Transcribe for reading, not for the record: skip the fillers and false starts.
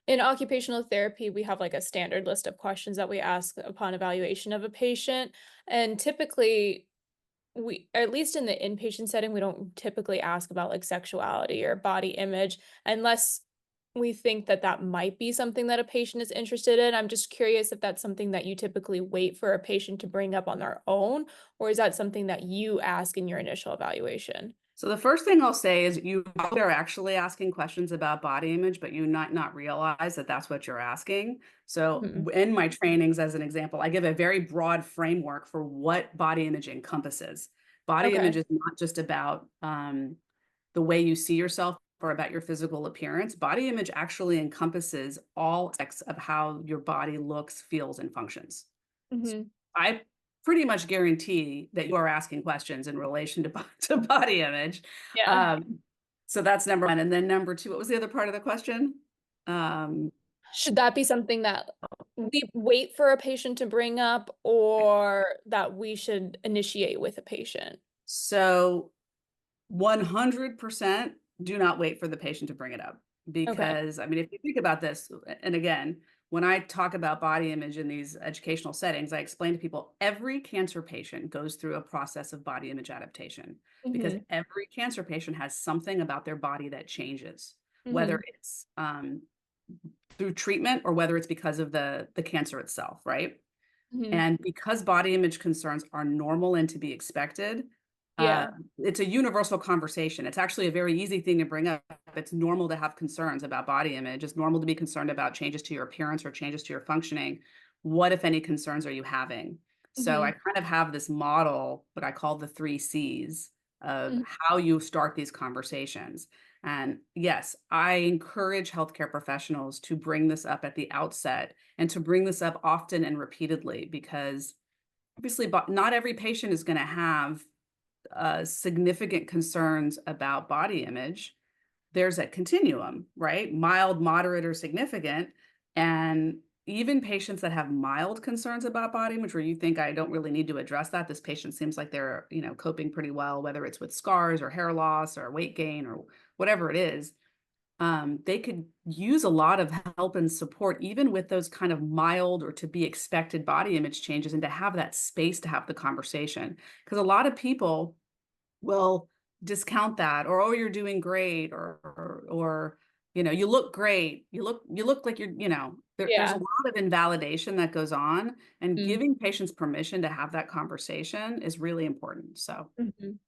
In occupational therapy, we have like a standard list of questions that we ask upon evaluation of a patient. And typically, at least in the inpatient setting, we don't typically ask about like sexuality or body image unless we think that that might be something that a patient is interested in. I'm just curious if that's something that you typically wait for a patient to bring up on their own, or is that something that you ask in your initial evaluation? So the first thing I'll say is you are actually asking questions about body image, but you might not realize that that's what you're asking. So Mhm. in my trainings, as an example, I give a very broad framework for what body image encompasses. Body image Okay. is not just about the way you see yourself or about your physical appearance. Body image actually encompasses all aspects of how your body looks, feels, and functions. Mhm. I pretty much guarantee that you are asking questions in relation to, to body image. Yeah. Um, so that's number one. And then number two, what was the other part of the question? Um, Should that be something that we wait for a patient to bring up or that we should initiate with a patient? so 100% do not wait for the patient to bring it up. Okay. Because, I mean, if you think about this, and again, when I talk about body image in these educational settings, I explain to people every cancer patient goes through a process of body image adaptation because Mhm. every cancer patient has something about their body that changes, whether Mhm. it's through treatment or whether it's because of the cancer itself, right? Mhm. And because body image concerns are normal and to be expected, uh, Yeah. it's a universal conversation. It's actually a very easy thing to bring up. It's normal to have concerns about body image. It's normal to be concerned about changes to your appearance or changes to your functioning. What, if any, concerns are you having? So I Mhm. kind of have this model, what I call the three C's of Mhm. how you start these conversations. And yes, I encourage healthcare professionals to bring this up at the outset and to bring this up often and repeatedly because obviously not every patient is going to have significant concerns about body image. There's a continuum, right? Mild, moderate, or significant. And even patients that have mild concerns about body image, where you think I don't really need to address that, this patient seems like they're, coping pretty well, whether it's with scars or hair loss or weight gain or whatever it is, they could use a lot of help and support, even with those kind of mild or to be expected body image changes, and to have that space to have the conversation. Because a lot of people will discount that, or oh, you're doing great, or you look great, you look like there's a Yeah. lot of invalidation that goes on, and Mm. giving patients permission to have that conversation is really important. So Mhm.